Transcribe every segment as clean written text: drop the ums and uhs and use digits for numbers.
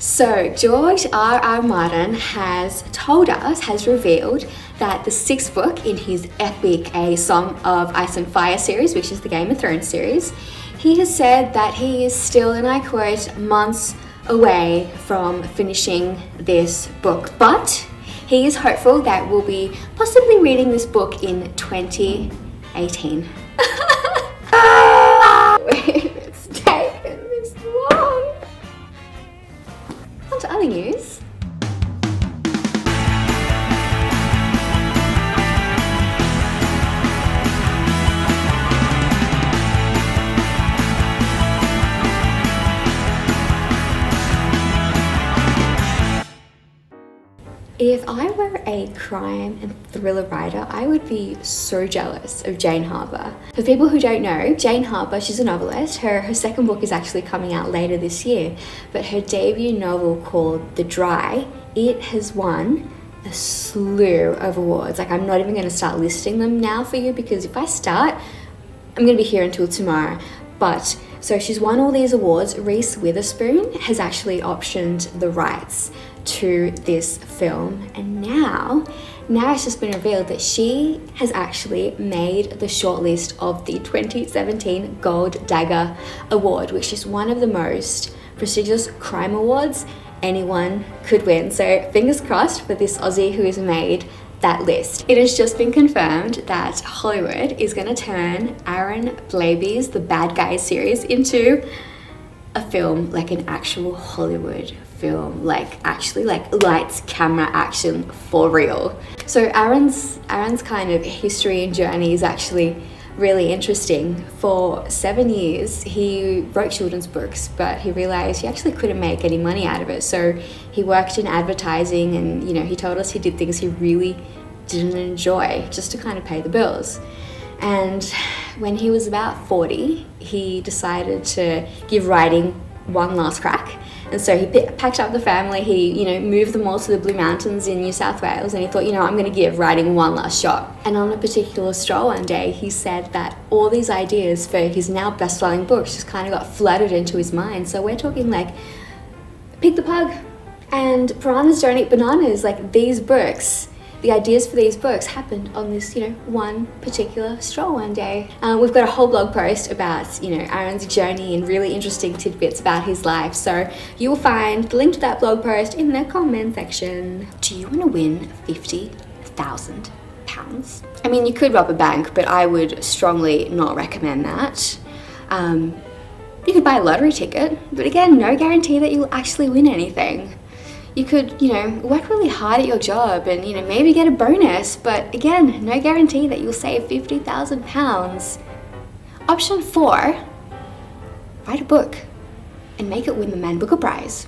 So George R.R. Martin has revealed that the 6th book in his epic A Song of Ice and Fire series, which is the Game of Thrones series, he has said that he is still, and I quote, months away from finishing this book. But he is hopeful that we'll be possibly reading this book in 2018. It's taken this long. On to other news. If I were a crime and thriller writer, I would be so jealous of Jane Harper. For people who don't know, Jane Harper, she's a novelist. Her second book is actually coming out later this year, but her debut novel called The Dry, it has won a slew of awards. Like, I'm not even going to start listing them now for you, because if I start, I'm going to be here until tomorrow. But so she's won all these awards. Reese Witherspoon has actually optioned the rights to this film, and now it's just been revealed that she has actually made the shortlist of the 2017 Gold Dagger Award, which is one of the most prestigious crime awards anyone could win. So fingers crossed for this Aussie who has made that list. It has just been confirmed that Hollywood is going to turn Aaron Blabey's The Bad Guys series into a film, like an actual Hollywood film, like actually like lights, camera, action for real. So Aaron's kind of history and journey is actually really interesting. For 7 years he wrote children's books, but he realized he actually couldn't make any money out of it. So he worked in advertising, and he told us he did things he really didn't enjoy just to kind of pay the bills. And when he was about 40, he decided to give writing one last crack. And so he packed up the family, he moved them all to the Blue Mountains in New South Wales, and he thought, I'm going to give writing one last shot. And on a particular stroll one day, he said that all these ideas for his now best-selling books just kind of got flooded into his mind. So we're talking like Pig the Pug and Piranhas Don't Eat Bananas. Like, these books, the ideas for these books happened on this, one particular stroll one day. We've got a whole blog post about, Aaron's journey and really interesting tidbits about his life. So you will find the link to that blog post in the comment section. Do you want to win £50,000? I mean, you could rob a bank, but I would strongly not recommend that. You could buy a lottery ticket, but again, no guarantee that you'll actually win anything. You could, work really hard at your job and, maybe get a bonus, but again, no guarantee that you'll save £50,000. Option 4, write a book and make it win the Man Booker Prize.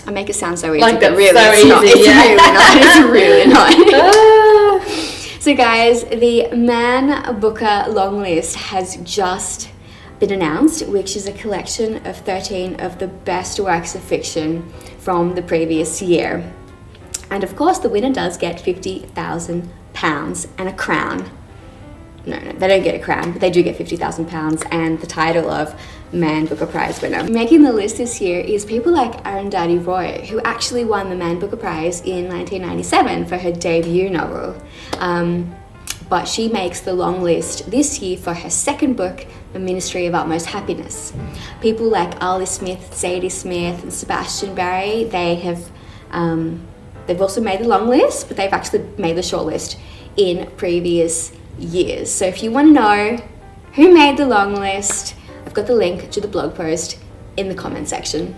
I make it sound so easy, but really so it's not. It's really not. It's really not. So guys, the Man Booker long list has just been announced, which is a collection of 13 of the best works of fiction from the previous year. And of course, the winner does get £50,000 and a crown. No, they don't get a crown, but they do get £50,000 and the title of Man Booker Prize winner. Making the list this year is people like Arundhati Roy, who actually won the Man Booker Prize in 1997 for her debut novel. But she makes the long list this year for her second book, The Ministry of Utmost Happiness. People like Ali Smith, Zadie Smith, and Sebastian Barry, they've also made the long list, but they've actually made the short list in previous years. So if you want to know who made the long list, I've got the link to the blog post in the comment section.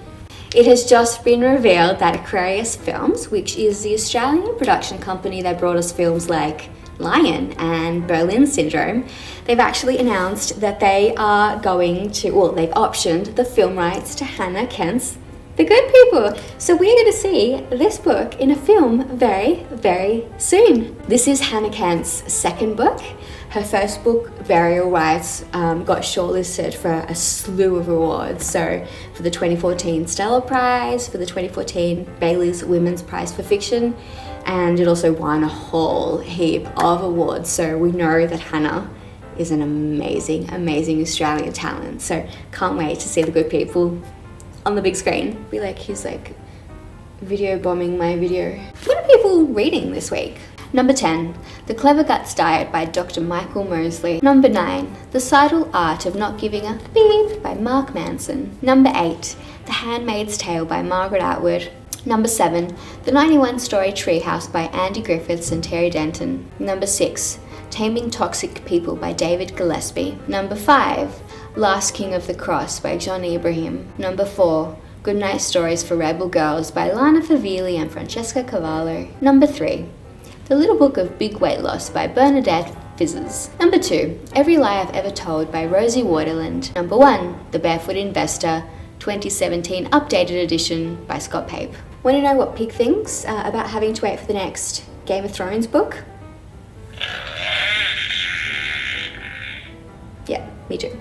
It has just been revealed that Aquarius Films, which is the Australian production company that brought us films like Lion and Berlin Syndrome, they've actually announced that they are going to, they've optioned the film rights to Hannah Kent's The Good People. So we're going to see this book in a film very, very soon. This is Hannah Kent's second book. Her first book, Burial Rites, got shortlisted for a slew of awards. So for the 2014 Stella Prize, for the 2014 Bailey's Women's Prize for Fiction, and it also won a whole heap of awards. So we know that Hannah is an amazing, amazing Australian talent. So can't wait to see The Good People on the big screen. Be like, he's like video bombing my video. What are people reading this week? Number 10, The Clever Guts Diet by Dr. Michael Mosley. Number 9, The Subtle Art of Not Giving a Beep by Mark Manson. Number 8, The Handmaid's Tale by Margaret Atwood. Number 7, The 91 Story Treehouse by Andy Griffiths and Terry Denton. Number 6, Taming Toxic People by David Gillespie. Number 5, Last King of the Cross by John Ibrahim. Number 4, Goodnight Stories for Rebel Girls by Lana Favilli and Francesca Cavallo. Number 3, The Little Book of Big Weight Loss by Bernadette Fizzes. Number 2, Every Lie I've Ever Told by Rosie Waterland. Number 1, The Barefoot Investor, 2017 Updated Edition by Scott Pape. Want to know what Pig thinks about having to wait for the next Game of Thrones book? Yeah, me too.